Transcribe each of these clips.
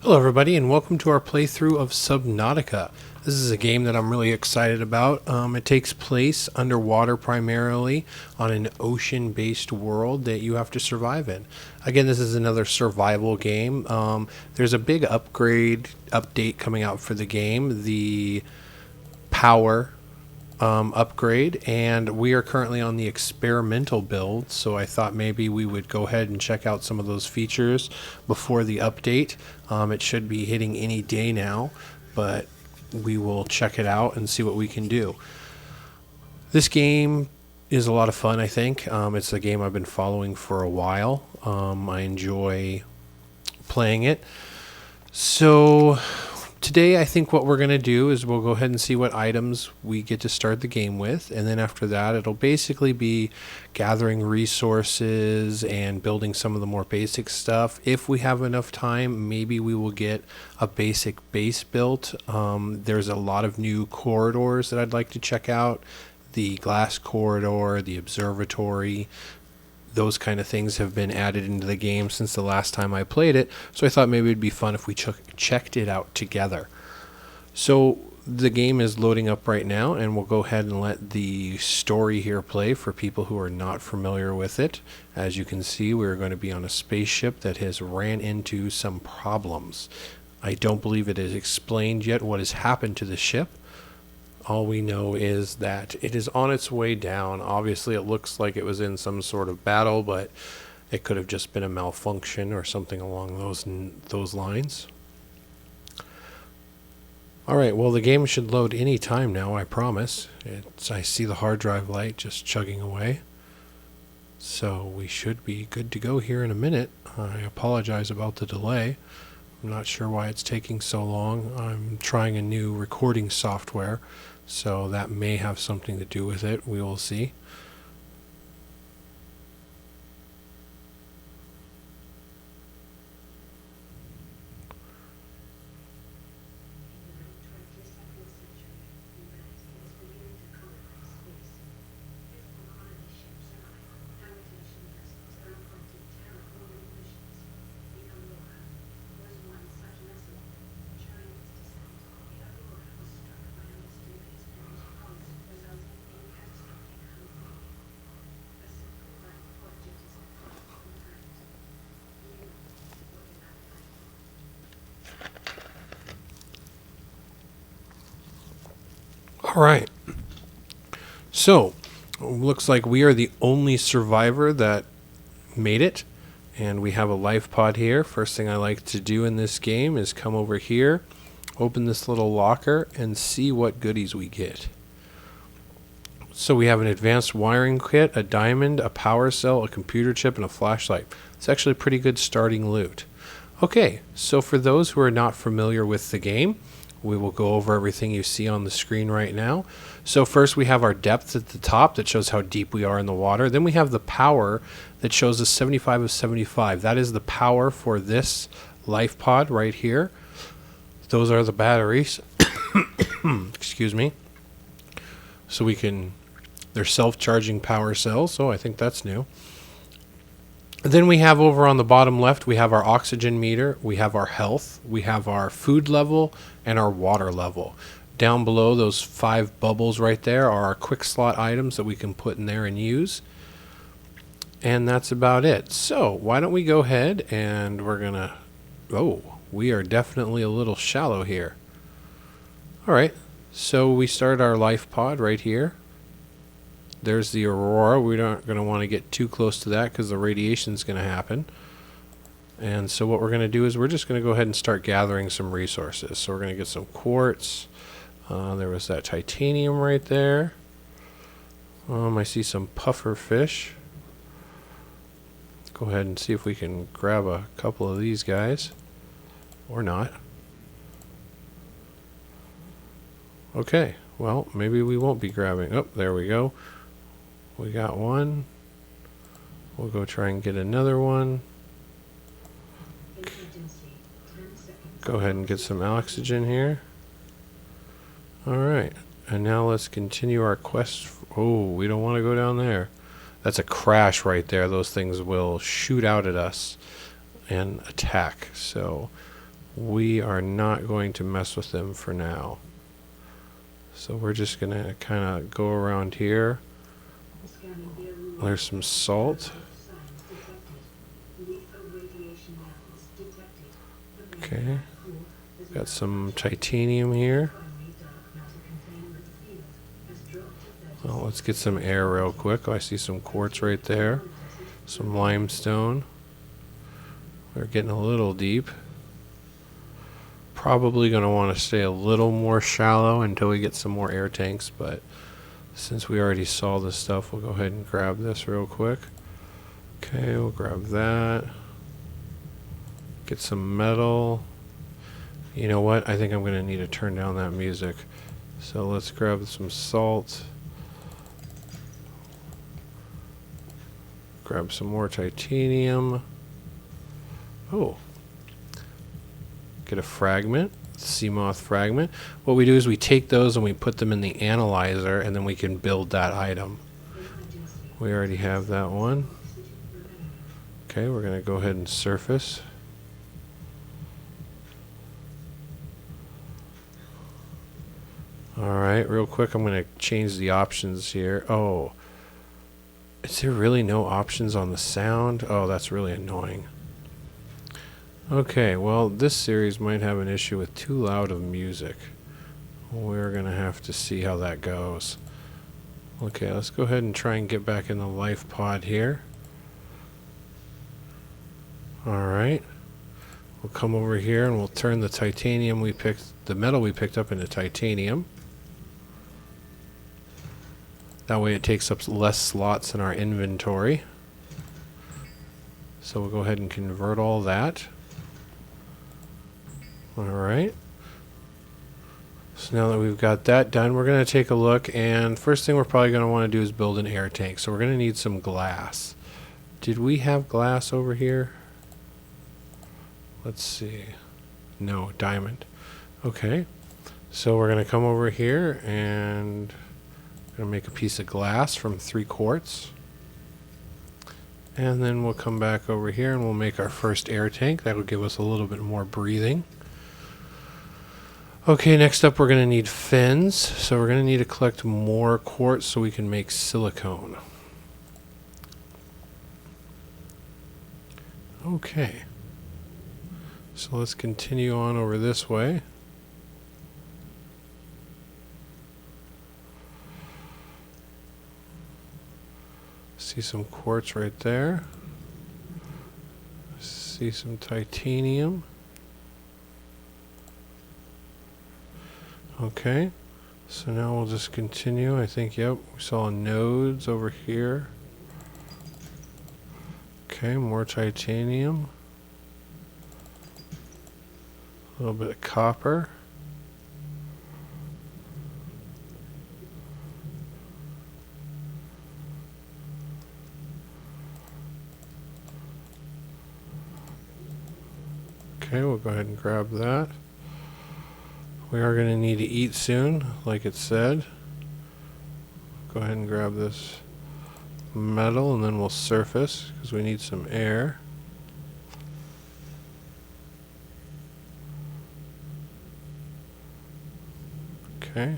Hello everybody and welcome to our playthrough of Subnautica. This is a game that I'm really excited about. It takes place underwater primarily on an ocean-based world that you have to survive in. Again, this is another survival game. There's a big update coming out for the game, the power upgrade, and we are currently on the experimental build, so I thought maybe we would go ahead and check out some of those features before the update. It should be hitting any day now, but we will check it out and see what we can do. This game is a lot of fun, I think. It's a game I've been following for a while. I enjoy playing it. So today I think what we're going to do is we'll go ahead and see what items we get to start the game with, and then after that it'll basically be gathering resources and building some of the more basic stuff. If we have enough time, maybe we will get a basic base built. There's a lot of new corridors that I'd like to check out. The glass corridor, the observatory, those kind of things have been added into the game since the last time I played it, so I thought maybe it'd be fun if we checked it out together. So the game is loading up right now, and we'll go ahead and let the story here play for people who are not familiar with it. As you can see, we're going to be on a spaceship that has ran into some problems. I don't believe it is explained yet what has happened to the ship. All we know is that it is on its way down. Obviously, it looks like it was in some sort of battle, but it could have just been a malfunction or something along those lines. All right, well, the game should load any time now, I promise. I see the hard drive light just chugging away. So we should be good to go here in a minute. I apologize about the delay. I'm not sure why it's taking so long. I'm trying a new recording software, so that may have something to do with it. We will see. All right. So, looks like we are the only survivor that made it, and we have a life pod here. First thing I like to do in this game is come over here, open this little locker, and see what goodies we get. So we have an advanced wiring kit, a diamond, a power cell, a computer chip, and a flashlight. It's actually pretty good starting loot. Okay, so for those who are not familiar with the game, we will go over everything you see on the screen right now. So first we have our depth at the top that shows how deep we are in the water. Then we have the power that shows us 75 of 75. That is the power for this life pod right here. Those are the batteries. Excuse me. So they're self-charging power cells, so I think that's new. Then we have over on the bottom left, we have our oxygen meter, we have our health, we have our food level, and our water level. Down below, those 5 bubbles right there are our quick slot items that we can put in there and use. And that's about it. So why don't we go ahead and we are definitely a little shallow here. All right, so we start our life pod right here. There's the aurora. We're not going to want to get too close to that because the radiation is going to happen. And so what we're going to do is we're just going to go ahead and start gathering some resources. So we're going to get some quartz. There was that titanium right there. I see some puffer fish. Go ahead and see if we can grab a couple of these guys. Or not. Okay, well, maybe we won't be grabbing. Oh, there we go. We got one. We'll go try and get another one. Go ahead and get some oxygen here. Alright, and now let's continue our quest. Oh, we don't want to go down there. That's a crash right there. Those things will shoot out at us and attack. So we are not going to mess with them for now. So we're just going to kind of go around here. There's some salt. Okay. Got some titanium here. Well, let's get some air real quick. Oh, I see some quartz right there. Some limestone. We're getting a little deep. Probably going to want to stay a little more shallow until we get some more air tanks, but since we already saw this stuff, we'll go ahead and grab this real quick. Okay, we'll grab that. Get some metal. You know what? I think I'm going to need to turn down that music. So let's grab some salt. Grab some more titanium. Oh. Get a fragment, sea moth fragment. What we do is we take those and we put them in the analyzer, and then we can build that item. We already have that one. Okay, we're going to go ahead and surface. Alright, real quick, I'm going to change the options here. Oh, is there really no options on the sound? Oh, that's really annoying. Okay, well, this series might have an issue with too loud of music. We're going to have to see how that goes. Okay, let's go ahead and try and get back in the life pod here. Alright. We'll come over here and we'll turn the titanium we picked, the metal we picked up into titanium. That way it takes up less slots in our inventory. So we'll go ahead and convert all that. Alright. So now that we've got that done, we're going to take a look, and first thing we're probably going to want to do is build an air tank. So we're going to need some glass. Did we have glass over here? Let's see. No, diamond. Okay. So we're going to come over here and going to make a piece of glass from 3 quartz. And then we'll come back over here and we'll make our first air tank. That will give us a little bit more breathing. Okay, next up we're going to need fins. So we're going to need to collect more quartz so we can make silicone. Okay. So let's continue on over this way. See some quartz right there. See some titanium. Okay, so now we'll just continue. I think, yep, we saw nodes over here. Okay, more titanium. A little bit of copper. Okay, we'll go ahead and grab that. We are going to need to eat soon, like it said. Go ahead and grab this metal and then we'll surface because we need some air. Okay,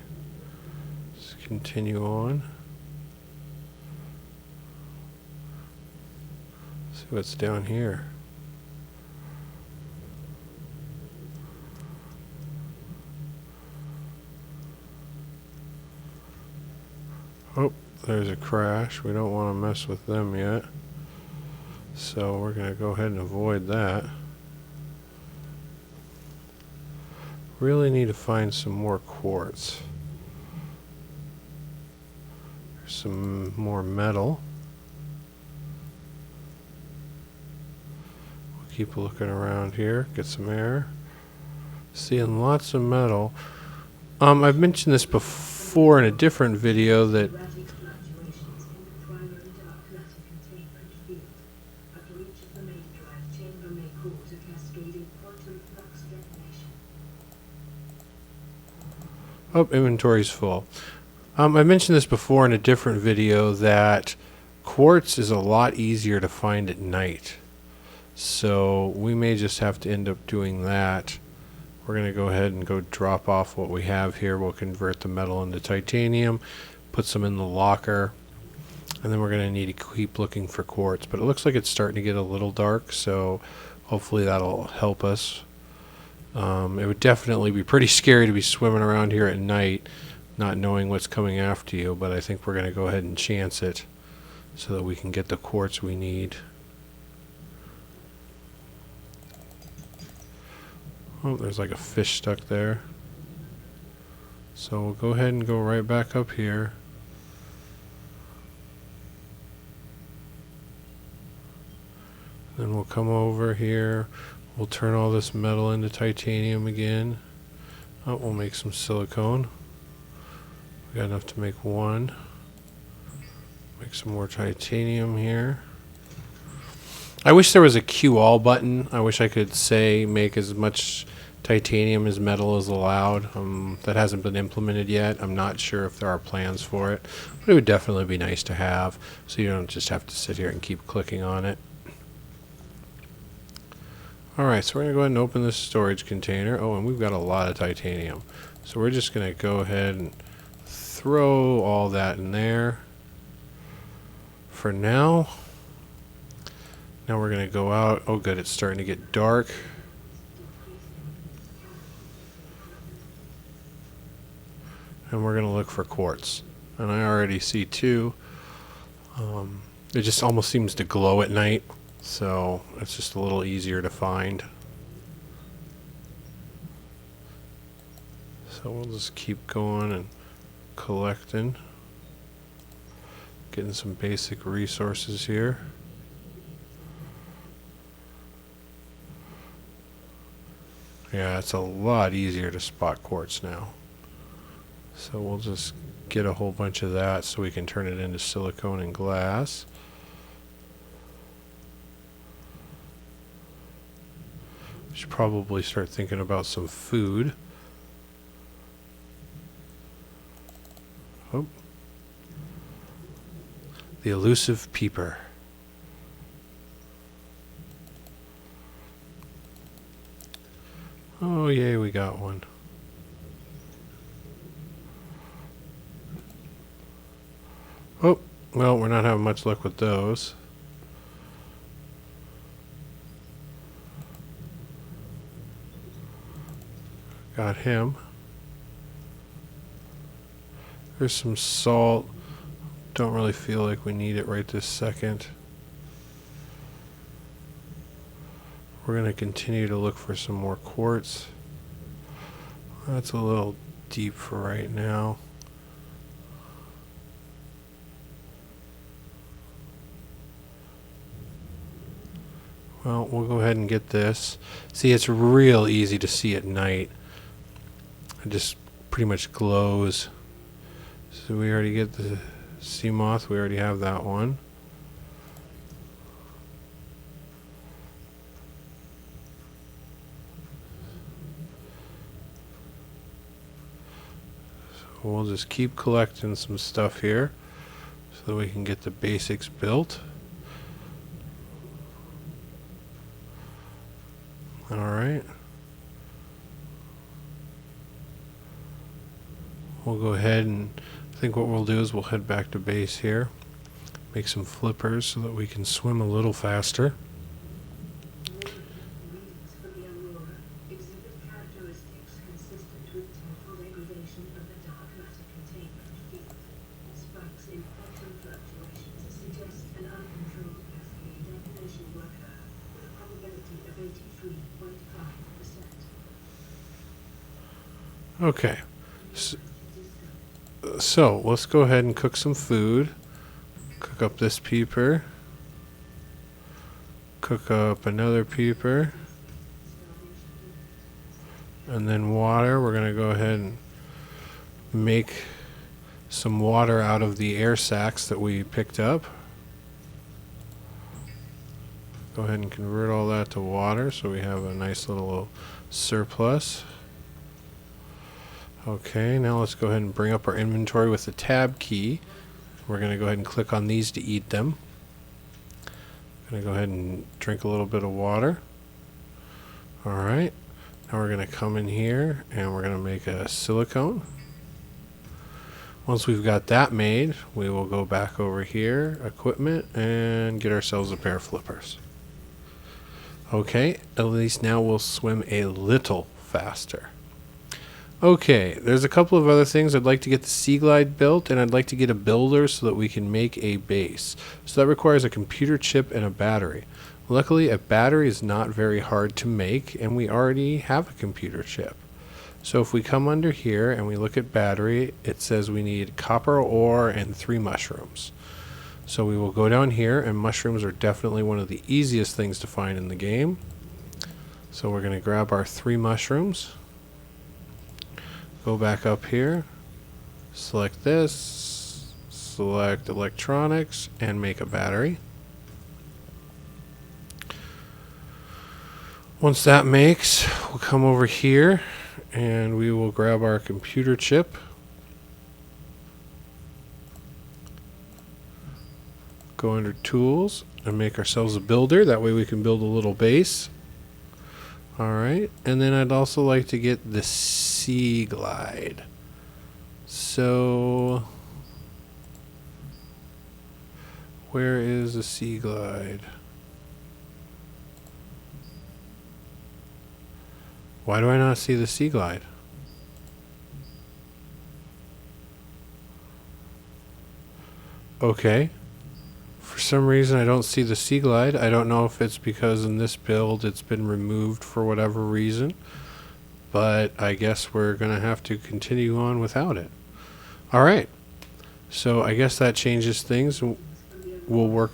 let's continue on. See what's down here. Oh, there's a crash. We don't want to mess with them yet. So we're going to go ahead and avoid that. Really need to find some more quartz. There's some more metal. We'll keep looking around here, get some air. Seeing lots of metal. I've mentioned this before in a different video that inventory's full. I mentioned this before in a different video that quartz is a lot easier to find at night. So we may just have to end up doing that. We're going to go ahead and go drop off what we have here. We'll convert the metal into titanium, put some in the locker, and then we're going to need to keep looking for quartz. But it looks like it's starting to get a little dark, so hopefully that'll help us. It would definitely be pretty scary to be swimming around here at night, not knowing what's coming after you, but I think we're going to go ahead and chance it so that we can get the quartz we need. Oh, there's like a fish stuck there. So we'll go ahead and go right back up here. Then we'll come over here. We'll turn all this metal into titanium again. Oh, we'll make some silicone. We got enough to make one. Make some more titanium here. I wish there was a Q all button. I wish I could say make as much titanium as metal is allowed. That hasn't been implemented yet. I'm not sure if there are plans for it, but it would definitely be nice to have, so you don't just have to sit here and keep clicking on it. Alright, so we're going to go ahead and open this storage container. Oh, and we've got a lot of titanium. So we're just going to go ahead and throw all that in there for now. Now we're going to go out. Oh good, it's starting to get dark. And we're going to look for quartz. And I already see two. It just almost seems to glow at night, so it's just a little easier to find. So we'll just keep going and collecting. Getting some basic resources here. Yeah, it's a lot easier to spot quartz now. So we'll just get a whole bunch of that so we can turn it into silicone and glass. We should probably start thinking about some food. Oh. The elusive peeper. Oh yay, we got one. Oh, well, we're not having much luck with those. Got him. There's some salt. Don't really feel like we need it right this second. We're going to continue to look for some more quartz. That's a little deep for right now. Well, we'll go ahead and get this. See, it's real easy to see at night. It just pretty much glows. So we already get the sea moth. We already have that one. So we'll just keep collecting some stuff here so that we can get the basics built. Alright. We'll go ahead and I think what we'll do is we'll head back to base here. Make some flippers so that we can swim a little faster. Okay. So let's go ahead and cook some food. Cook up this peeper. Cook up another peeper. And then water. We're going to go ahead and make some water out of the air sacs that we picked up. Go ahead and convert all that to water so we have a nice little surplus. Okay, now let's go ahead and bring up our inventory with the tab key. We're going to go ahead and click on these to eat them. going to go ahead and drink a little bit of water. Alright, now we're going to come in here and we're going to make a silicone. Once we've got that made, we will go back over here, equipment, and get ourselves a pair of flippers. Okay, at least now we'll swim a little faster. Okay, there's a couple of other things. I'd like to get the Sea Glide built, and I'd like to get a builder so that we can make a base. So that requires a computer chip and a battery. Luckily, a battery is not very hard to make, and we already have a computer chip. So if we come under here and we look at battery, it says we need copper ore and 3 mushrooms. So we will go down here, and mushrooms are definitely one of the easiest things to find in the game. So we're going to grab our 3 mushrooms, go back up here, select this, select electronics, and make a battery. Once that makes, we'll come over here and we will grab our computer chip, go under tools and make ourselves a builder. That way we can build a little base. Alright, and then I'd also like to get the Sea Glide. So where is the Sea Glide? Why do I not see the Sea Glide? Okay. For some reason I don't see the Sea Glide. I don't know if it's because in this build it's been removed for whatever reason. But I guess we're going to have to continue on without it. Alright. So I guess that changes things. We'll work.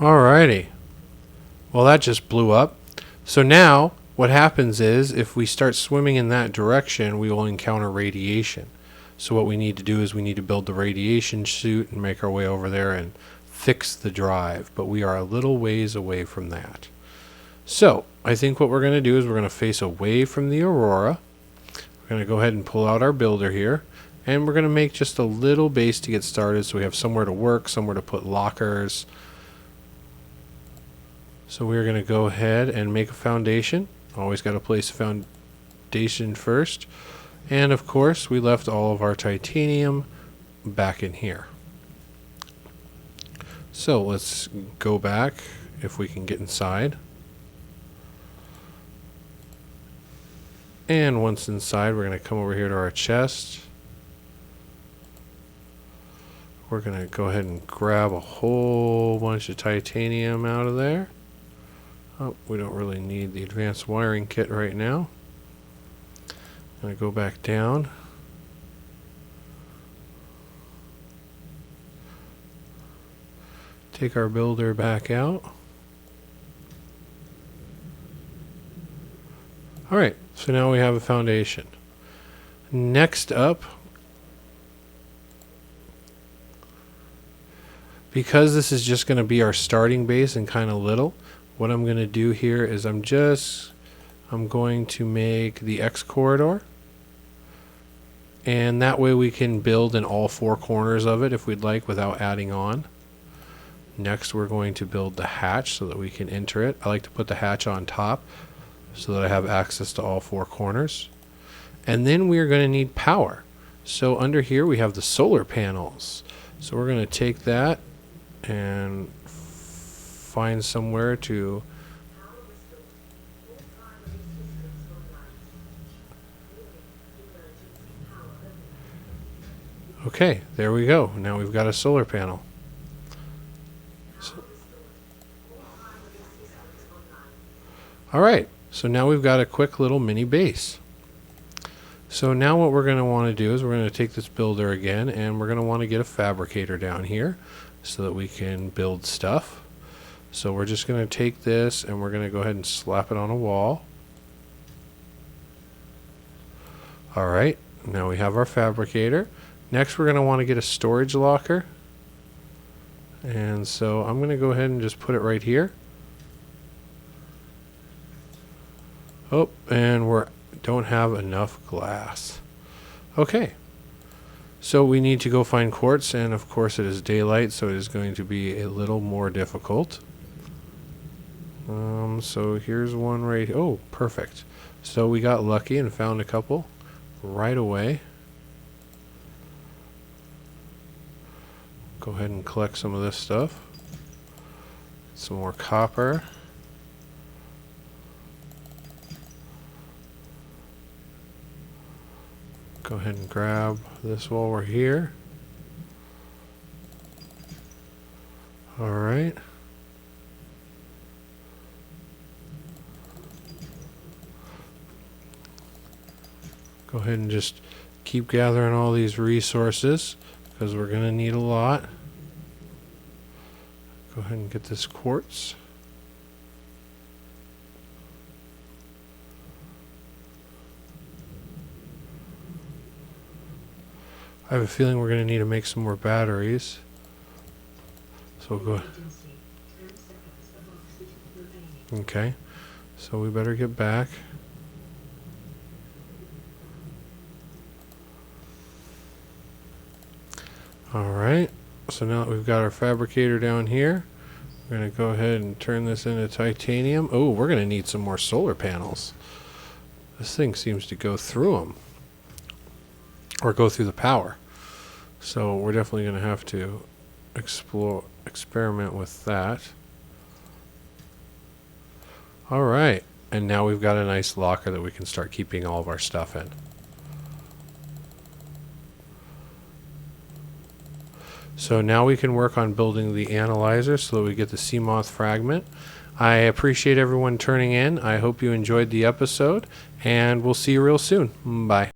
Alrighty. Well, that just blew up. So now what happens is if we start swimming in that direction, we will encounter radiation. So what we need to do is we need to build the radiation suit and make our way over there and fix the drive. But we are a little ways away from that. So I think what we're going to do is we're going to face away from the aurora. We're going to go ahead and pull out our builder here. And we're going to make just a little base to get started so we have somewhere to work, somewhere to put lockers. So we're going to go ahead and make a foundation. Always got to place a foundation first. And of course, we left all of our titanium back in here. So let's go back if we can get inside. And once inside, we're going to come over here to our chest. We're going to go ahead and grab a whole bunch of titanium out of there. Oh, we don't really need the advanced wiring kit right now. I'm going to go back down. Take our builder back out. Alright, so now we have a foundation. Next up, because this is just going to be our starting base and kind of little, what I'm going to do here is I'm going to make the X corridor, and that way we can build in all 4 corners of it if we'd like without adding on. Next we're going to build the hatch so that we can enter it. I like to put the hatch on top so that I have access to all 4 corners. And then we're going to need power. So under here we have the solar panels. So we're going to take that and find somewhere to okay, there we go. Now we've got a solar panel. Alright, so now we've got a quick little mini base. So now what we're going to want to do is we're going to take this builder again, and we're going to want to get a fabricator down here so that we can build stuff. So we're just going to take this and we're going to go ahead and slap it on a wall. Alright, now we have our fabricator. Next we're going to want to get a storage locker. And so I'm going to go ahead and just put it right here. Oh, and we don't have enough glass. Okay, so we need to go find quartz, and of course it is daylight, so it is going to be a little more difficult. So here's one right here. Oh, perfect. So we got lucky and found a couple right away. Go ahead and collect some of this stuff. Some more copper. Go ahead and grab this while we're here. Alright. Go ahead and just keep gathering all these resources because we're going to need a lot. Go ahead and get this quartz. I have a feeling we're going to need to make some more batteries. So we'll go. Okay. So we better get back. Alright. So now that we've got our fabricator down here, we're going to go ahead and turn this into titanium. Oh, we're going to need some more solar panels. This thing seems to go through them. Or go through the power. So we're definitely going to have to experiment with that. Alright, and now we've got a nice locker that we can start keeping all of our stuff in. So now we can work on building the analyzer so that we get the sea moth fragment. I appreciate everyone turning in. I hope you enjoyed the episode, and we'll see you real soon. Bye.